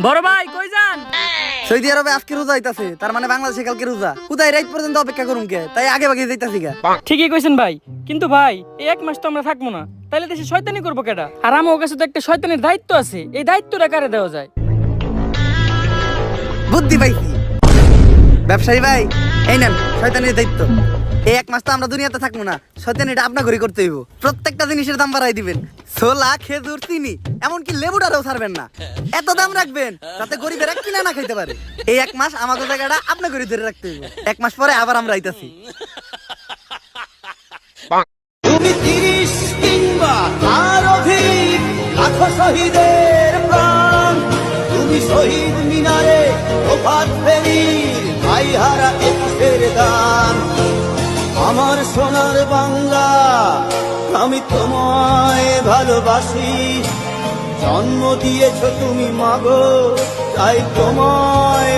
বড় ভাই কই যান? সৌদি আরবে আজকে রোজা হইতাছে, তার মানে বাংলাদেশে কালকে রোজা। কোথায় রাত পর্যন্ত অপেক্ষা করুম কে, তাই আগে ভাগে যাইতাছি গা। ঠিকই কইছেন ভাই, কিন্তু ভাই এই এক মাস তো আমরা থাকবো না, তাইলে দেশে শয়তানি করবো কেডা? আর আমার কাছে তো একটা শয়তানের দায়িত্ব আছে, এই দায়িত্বটা কারে দেওয়া যায়? বুদ্ধি পাইছি ব্যবসায়ী ভাই, এই নেন শয়তানির দায়িত্ব। এই এক মাস তো আমরা দুনিয়াতে থাকবো না, শয়তানিটা আপনা ঘুরি করতে হইব। প্রত্যেকটা জিনিসের দাম বাড়াই দিবেন, ছোলা, খেজুর, চিনি, এমনকি লেবুটারও ছাড়বেন না। এত দাম রাখবেন যাতে গরিবেরা কিনা না খাইতে পারে। এই এক মাস আমাদের জায়গাটা আপনা ঘুরি ধরে রাখতে হইব। এক মাস পরে আবার আমরা আইতাছি। তুমি ৩০ কিংবা তার অধিক লাখো শহীদের প্রাণ, তুমি শহীদ মিনারে প্রভাত ফেরির ভাইহারা একুশের দান। আমার সোনার বাংলা, আমি তোমায় ভালোবাসি। জন্ম দিয়েছ তুমি মাগো, তাই তোমায়